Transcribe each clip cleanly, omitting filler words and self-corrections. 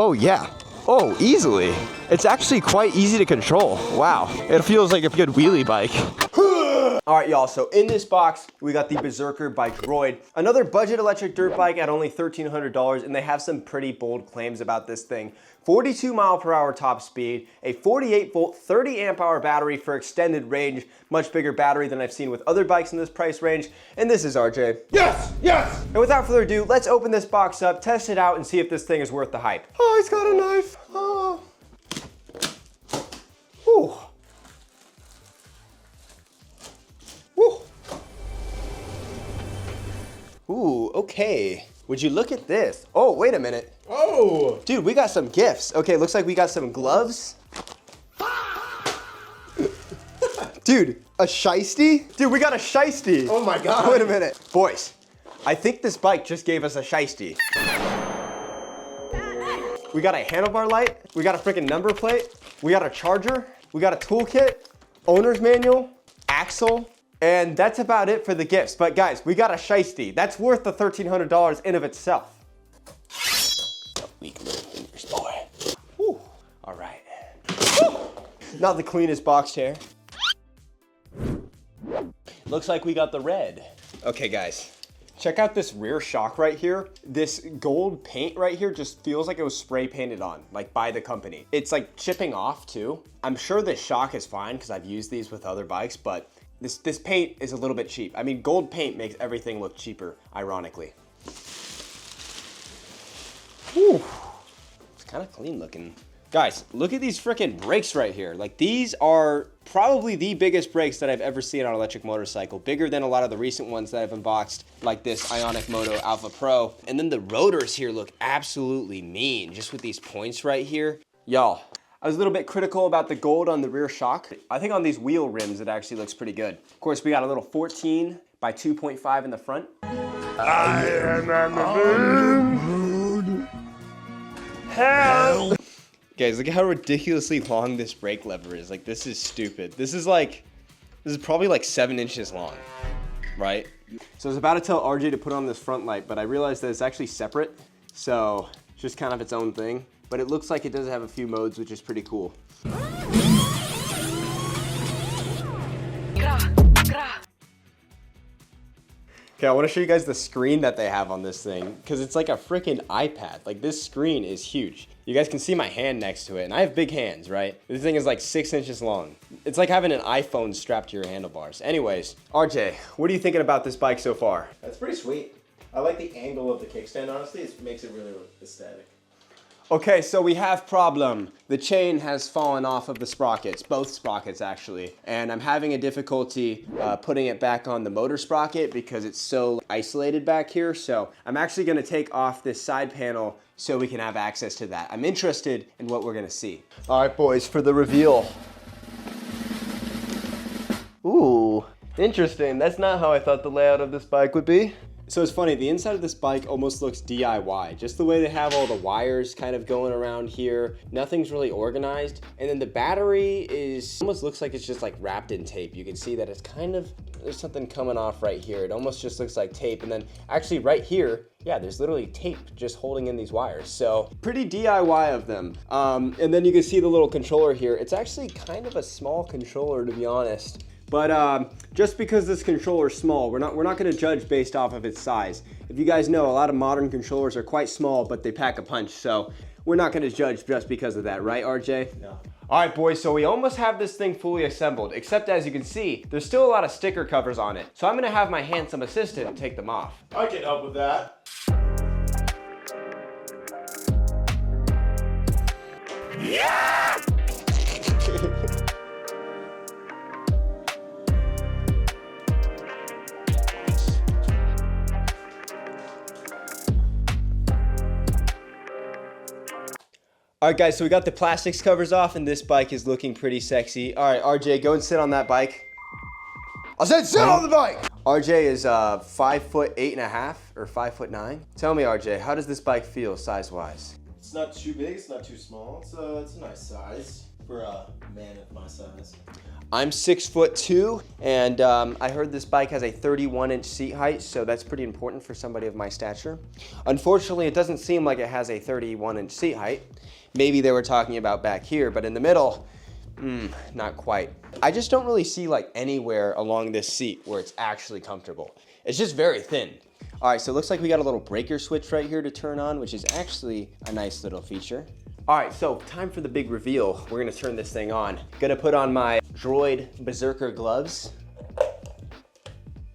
Oh yeah. Oh, easily. It's actually quite easy to control. Wow. It feels like a good wheelie bike. All right, y'all, so in this box, we got the Berserker by Droyed, another budget electric dirt bike at only $1,300, and they have some pretty bold claims about this thing. 42 mile per hour top speed, a 48 volt, 30 amp hour battery for extended range, much bigger battery than I've seen with other bikes in this price range, and this is RJ. Yes, yes! And without further ado, let's open this box up, test it out, and see if this thing is worth the hype. Oh, he's got a knife. Oh. Whew. Ooh, okay. Would you look at this? Oh, wait a minute. Oh! Dude, we got some gifts. Okay, looks like we got some gloves. Dude, a shiesty? Dude, we got a shiesty. Oh my God. Wait a minute. Boys, I think this bike just gave us a shiesty. We got a handlebar light. We got a freaking number plate. We got a charger. We got a toolkit, owner's manual, axle, and that's about it for the gifts. But guys, we got a shiesty. That's worth the $1,300 in of itself. Weak little fingers, boy. Whew. All right. Whew. Not the cleanest box chair. Looks like we got the red. Okay, guys. Check out this rear shock right here. This gold paint right here just feels like it was spray painted on, like by the company. It's like chipping off too. I'm sure this shock is fine because I've used these with other bikes, but this paint is a little bit cheap. I mean, gold paint makes everything look cheaper, ironically. Whew. It's kind of clean looking. Guys, look at these freaking brakes right here. Like, these are probably the biggest brakes that I've ever seen on an electric motorcycle. Bigger than a lot of the recent ones that I've unboxed, like this Ionic Moto Alpha Pro. And then the rotors here look absolutely mean, just with these points right here. Y'all, I was a little bit critical about the gold on the rear shock. I think on these wheel rims, it actually looks pretty good. Of course, we got a little 14 by 2.5 in the front. I am on the moon. Help! Guys, look at how ridiculously long this brake lever is. Like, this is stupid. This is probably like 7 inches long, right? So I was about to tell RJ to put on this front light, but I realized that it's actually separate. So it's just kind of its own thing. But it looks like it does have a few modes, which is pretty cool. Okay, I want to show you guys the screen that they have on this thing, because it's like a freaking iPad. Like, this screen is huge. You guys can see my hand next to it, and I have big hands, right? This thing is like 6 inches long. It's like having an iPhone strapped to your handlebars. Anyways, RJ, what are you thinking about this bike so far? That's pretty sweet. I like the angle of the kickstand, honestly. It makes it really aesthetic. Okay, so we have problem. The chain has fallen off of the sprockets, both sprockets actually. And I'm having a difficulty putting it back on the motor sprocket because it's so isolated back here. So I'm actually gonna take off this side panel so we can have access to that. I'm interested in what we're gonna see. All right, boys, for the reveal. Ooh, interesting. That's not how I thought the layout of this bike would be. So it's funny, the inside of this bike almost looks DIY. Just the way they have all the wires kind of going around here. Nothing's really organized. And then the battery almost looks like it's just like wrapped in tape. You can see that it's kind of, there's something coming off right here. It almost just looks like tape. And then actually right here, yeah, there's literally tape just holding in these wires. So pretty DIY of them. And then you can see the little controller here. It's actually kind of a small controller, to be honest. But just because this controller is small, we're not gonna judge based off of its size. If you guys know, a lot of modern controllers are quite small, but they pack a punch. So we're not gonna judge just because of that, right, RJ? No. All right, boys, so we almost have this thing fully assembled, except as you can see, there's still a lot of sticker covers on it. So I'm gonna have my handsome assistant take them off. I can help with that. Yeah! All right, guys, so we got the plastics covers off, and this bike is looking pretty sexy. All right, RJ, go and sit on that bike. I said sit on the bike! RJ is 5'8.5" or 5'9". Tell me, RJ, how does this bike feel size-wise? It's not too big, it's not too small. It's a nice size. for a man of my size. I'm 6'2", and I heard this bike has a 31-inch seat height, so that's pretty important for somebody of my stature. Unfortunately, it doesn't seem like it has a 31-inch seat height. Maybe they were talking about back here, but in the middle, not quite. I just don't really see like anywhere along this seat where it's actually comfortable. It's just very thin. All right, so it looks like we got a little breaker switch right here to turn on, which is actually a nice little feature. All right, so time for the big reveal. We're gonna turn this thing on. Gonna put on my Droyed Berserker gloves.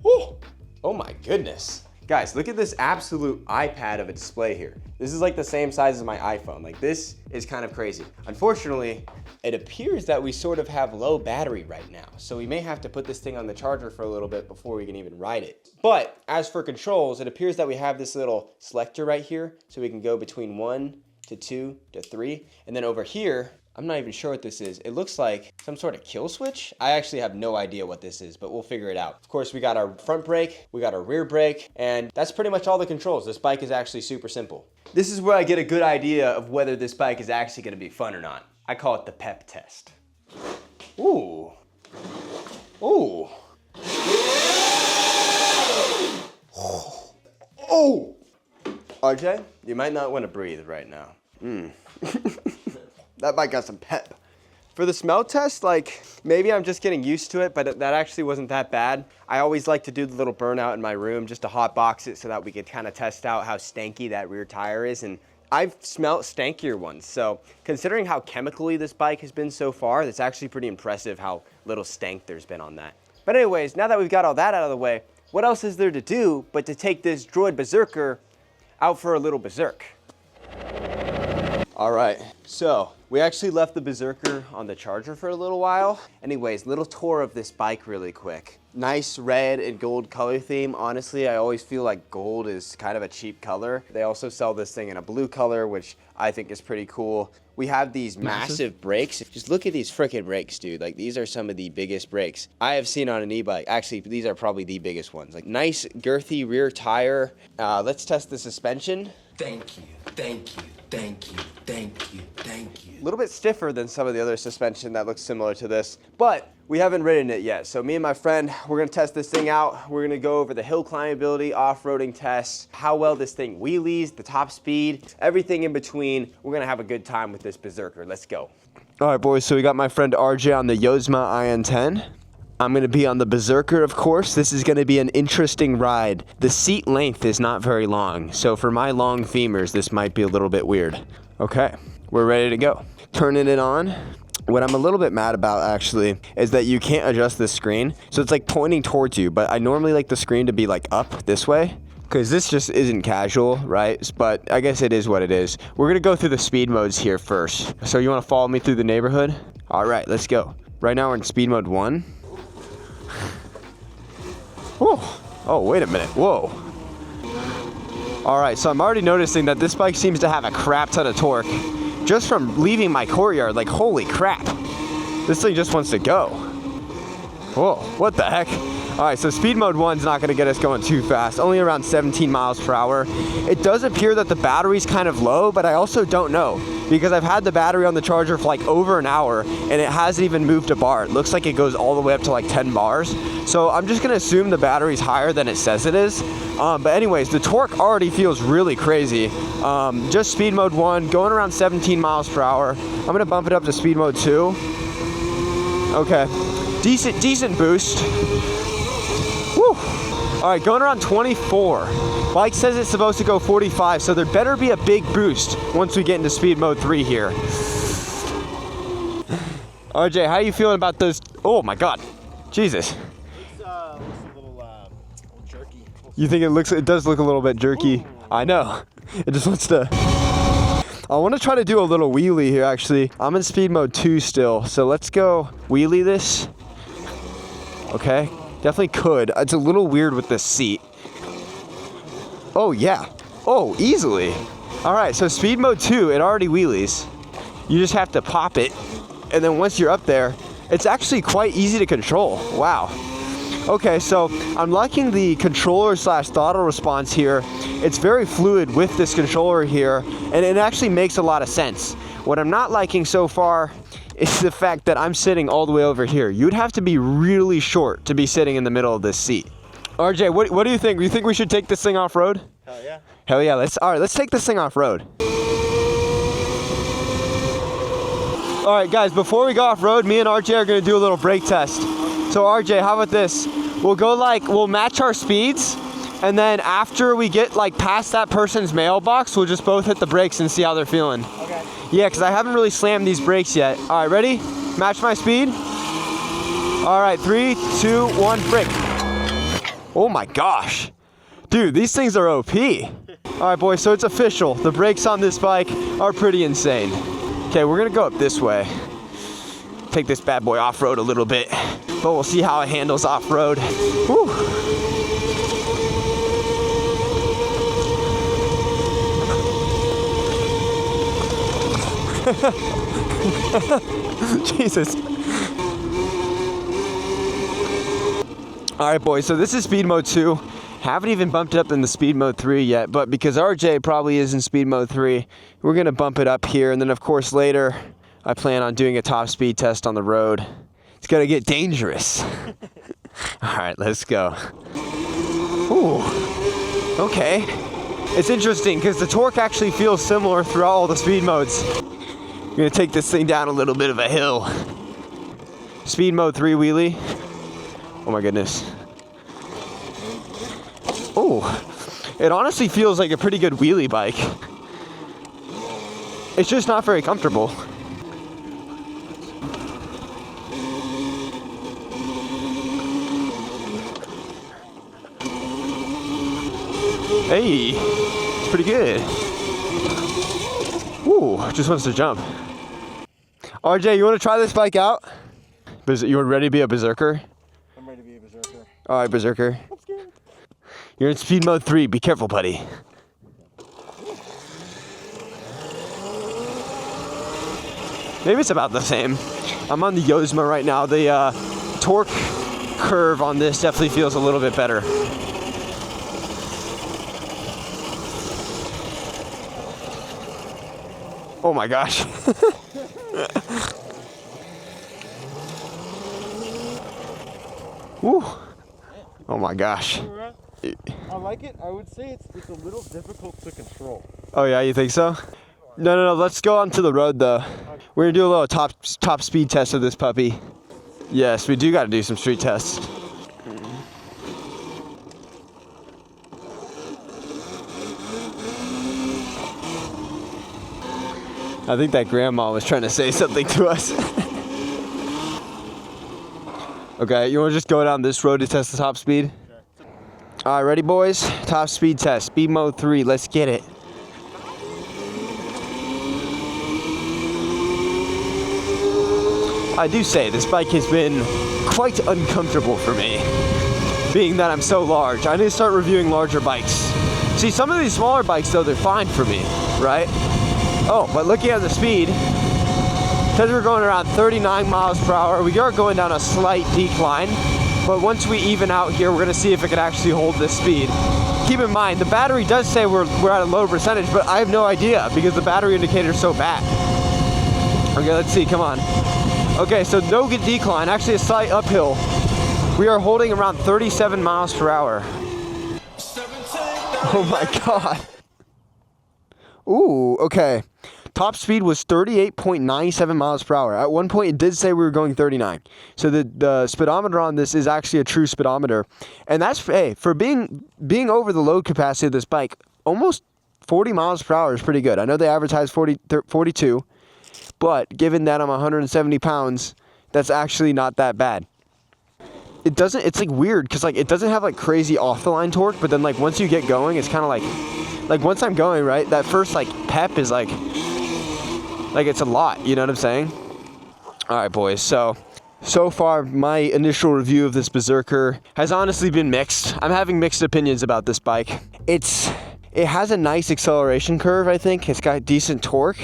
Woo! Oh my goodness. Guys, look at this absolute iPad of a display here. This is like the same size as my iPhone. Like, this is kind of crazy. Unfortunately, it appears that we sort of have low battery right now. So we may have to put this thing on the charger for a little bit before we can even ride it. But as for controls, it appears that we have this little selector right here. So we can go between 1 to 2 to 3. And then over here, I'm not even sure what this is. It looks like some sort of kill switch. I actually have no idea what this is, but we'll figure it out. Of course, we got our front brake, we got our rear brake, and that's pretty much all the controls. This bike is actually super simple. This is where I get a good idea of whether this bike is actually gonna be fun or not. I call it the pep test. Ooh. Ooh. Oh! RJ, you might not wanna breathe right now. That bike got some pep. For the smell test, like, maybe I'm just getting used to it, but that actually wasn't that bad. I always like to do the little burnout in my room just to hot box it so that we could kind of test out how stanky that rear tire is. And I've smelt stankier ones. So considering how chemically this bike has been so far, that's actually pretty impressive how little stank there's been on that. But anyways, now that we've got all that out of the way, what else is there to do but to take this Droyed Berserker out for a little berserk? All right, so we actually left the Berserker on the charger for a little while. Anyways, little tour of this bike really quick. Nice red and gold color theme. Honestly, I always feel like gold is kind of a cheap color. They also sell this thing in a blue color, which I think is pretty cool. We have these massive brakes. Just look at these freaking brakes, dude. Like, these are some of the biggest brakes I have seen on an e-bike. Actually, these are probably the biggest ones. Like, nice girthy rear tire. Let's test the suspension. Thank you, thank you, thank you, thank you, thank you. A little bit stiffer than some of the other suspension that looks similar to this, but we haven't ridden it yet. So me and my friend, we're gonna test this thing out. We're gonna go over the hill climbability, off-roading tests, how well this thing wheelies, the top speed, everything in between. We're gonna have a good time with this Berserker. Let's go. All right, boys, so we got my friend RJ on the Yozma IN10. I'm gonna be on the Berserker, of course. This is gonna be an interesting ride. The seat length is not very long, so for my long femurs, this might be a little bit weird. Okay, we're ready to go. Turning it on. What I'm a little bit mad about, actually, is that you can't adjust the screen. So it's like pointing towards you, but I normally like the screen to be like up this way, because this just isn't casual, right? But I guess it is what it is. We're gonna go through the speed modes here first. So you wanna follow me through the neighborhood? All right, let's go. Right now we're in speed mode 1. Whoa. Oh, wait a minute. Whoa. All right, so I'm already noticing that this bike seems to have a crap ton of torque just from leaving my courtyard. Like, holy crap. This thing just wants to go. Whoa, what the heck? All right, so speed mode 1's not gonna get us going too fast, only around 17 miles per hour. It does appear that the battery's kind of low, but I also don't know because I've had the battery on the charger for like over an hour and it hasn't even moved a bar. It looks like it goes all the way up to like 10 bars. So I'm just gonna assume the battery's higher than it says it is. But anyways, the torque already feels really crazy. Just speed mode 1, going around 17 miles per hour. I'm gonna bump it up to speed mode 2. Okay, decent boost. Woo. All right, going around 24. Bike says it's supposed to go 45, so there better be a big boost once we get into speed mode 3 here. RJ, how are you feeling about those? Oh my God, Jesus. Looks a little jerky. You think it does look a little bit jerky? Ooh. I know. It just wants to. I want to try to do a little wheelie here, actually. I'm in speed mode 2 still, so let's go wheelie this. Okay, definitely could. It's a little weird with this seat. Oh yeah, oh, easily. All right, so speed mode 2, it already wheelies. You just have to pop it, and then once you're up there, it's actually quite easy to control. Wow. Okay, so I'm liking the controller / throttle response here. It's very fluid with this controller here, and it actually makes a lot of sense. What I'm not liking so far is the fact that I'm sitting all the way over here. You'd have to be really short to be sitting in the middle of this seat. RJ, what do you think? Do you think we should take this thing off-road? Hell yeah. Hell yeah, let's take this thing off-road. All right, guys, before we go off-road, me and RJ are gonna do a little brake test. So RJ, how about this? We'll match our speeds, and then after we get like past that person's mailbox, we'll just both hit the brakes and see how they're feeling. Okay. Yeah, because I haven't really slammed these brakes yet. All right, ready? Match my speed. All right, 3, 2, 1, brake. Oh my gosh. Dude, these things are OP. All right, boys, so it's official. The brakes on this bike are pretty insane. Okay, we're gonna go up this way. Take this bad boy off-road a little bit, but we'll see how it handles off-road. Whew. Jesus. All right, boys, so this is speed mode 2. Haven't even bumped it up in the speed mode 3 yet, but because RJ probably is in speed mode 3, we're gonna bump it up here, and then of course later, I plan on doing a top speed test on the road. It's gonna get dangerous. All right, let's go. Ooh, okay. It's interesting because the torque actually feels similar throughout all the speed modes. I'm gonna take this thing down a little bit of a hill. Speed mode 3 wheelie. Oh my goodness. Oh, it honestly feels like a pretty good wheelie bike. It's just not very comfortable. Hey, it's pretty good. Ooh, just wants to jump. RJ, you want to try this bike out? You ready to be a berserker? I'm ready to be a berserker. All right, berserker. I'm scared. You're in speed mode 3. Be careful, buddy. Maybe it's about the same. I'm on the Yozma right now. The torque curve on this definitely feels a little bit better. Oh my gosh. Woo. Oh my gosh. I like it. I would say it's a little difficult to control. Oh yeah, you think so? No. Let's go onto the road though. We're gonna do a little top speed test of this puppy. Yes, we do got to do some street tests. I think that grandma was trying to say something to us. Okay, you want to just go down this road to test the top speed? Okay. All right, ready, boys? Top speed test, speed mode 3. Let's get it. I do say this bike has been quite uncomfortable for me, being that I'm so large. I need to start reviewing larger bikes. See, some of these smaller bikes, though, they're fine for me, right? Oh, but looking at the speed, because we're going around 39 miles per hour, we are going down a slight decline, but once we even out here, we're gonna see if it can actually hold this speed. Keep in mind, the battery does say we're at a low percentage, but I have no idea because the battery indicator is so bad. Okay, let's see, come on. Okay, so no good decline, actually a slight uphill. We are holding around 37 miles per hour. Oh my God. Ooh, okay. Top speed was 38.97 miles per hour. At one point, it did say we were going 39. So the speedometer on this is actually a true speedometer. And that's, hey, for being over the load capacity of this bike, almost 40 miles per hour is pretty good. I know they advertise 42, but given that I'm 170 pounds, that's actually not that bad. It's like weird, because like it doesn't have like crazy off-the-line torque, but then like once you get going, it's kind of like once I'm going, right, that first like pep is like it's a lot, you know what I'm saying? All right, boys, so far my initial review of this Berserker has honestly been mixed. I'm having mixed opinions about this bike. It's It has a nice acceleration curve, I think. It's got decent torque,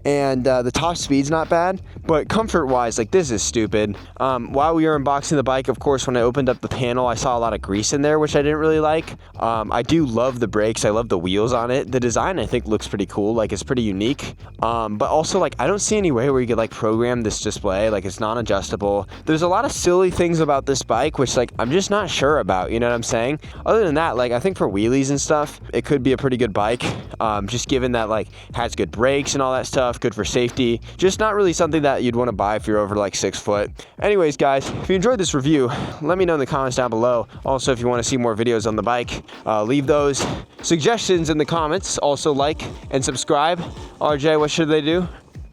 and the top speed's not bad, but comfort-wise, like, this is stupid. While we were unboxing the bike, of course, when I opened up the panel, I saw a lot of grease in there, which I didn't really like. I do love the brakes. I love the wheels on it. The design, I think, looks pretty cool. Like, it's pretty unique. But also, like, I don't see any way where you could, like, program this display. Like, it's non-adjustable. There's a lot of silly things about this bike, which, like, I'm just not sure about, you know what I'm saying? Other than that, like, I think for wheelies and stuff, it could be a pretty good bike. Just given that, like, has good brakes and all that stuff, good for safety. Just not really something that you'd want to buy if you're over, like, 6 foot. Anyways, guys, if you enjoyed this review, let me know in the comments down below. Also, if you want to see more videos on the bike, leave those suggestions in the comments. Also, like and subscribe. RJ, what should they do?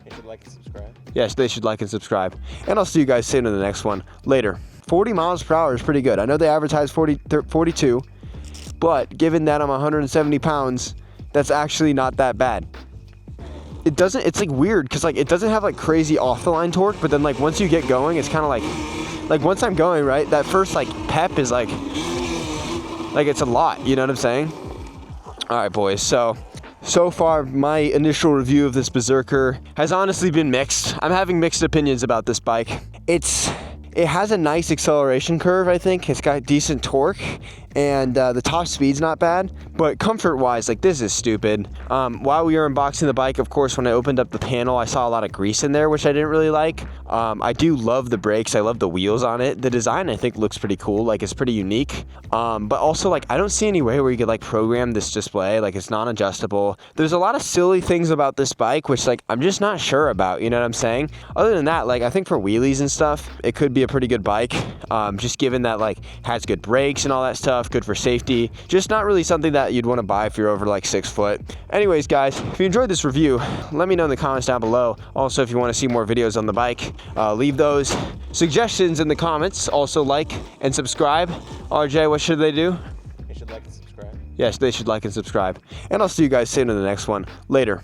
They should like and subscribe. Yes, they should like and subscribe. And I'll see you guys soon in the next one. Later. 40 miles per hour is pretty good. I know they advertise 42, but given that I'm 170 pounds, that's actually not that bad. It's like weird because, like, it doesn't have, like, crazy off the line torque, but then, like, once you get going, it's kind of like once I'm going, right, that first, like, pep is like it's a lot, you know what I'm saying? All right, boys, so far my initial review of this Berserker has honestly been mixed. I'm having mixed opinions about this bike. It has a nice acceleration curve, I think. It's got decent torque, and the top speed's not bad, but comfort-wise, like, this is stupid. While we were unboxing the bike, of course, when I opened up the panel, I saw a lot of grease in there, which I didn't really like. I do love the brakes. I love the wheels on it. The design, I think, looks pretty cool. Like, it's pretty unique. But also, like, I don't see any way where you could, like, program this display. Like, it's non-adjustable. There's a lot of silly things about this bike, which, like, I'm just not sure about, you know what I'm saying? Other than that, like, I think for wheelies and stuff, it could be a pretty good bike. Just given that, like, has good brakes and all that stuff, good for safety. Just not really something that you'd want to buy if you're over, like, 6 foot. Anyways, guys, if you enjoyed this review, let me know in the comments down below. Also, if you want to see more videos on the bike, leave those suggestions in the comments. Also, like and subscribe. RJ, what should they do? They should like and subscribe. Yes, they should like and subscribe. And I'll see you guys soon in the next one. Later.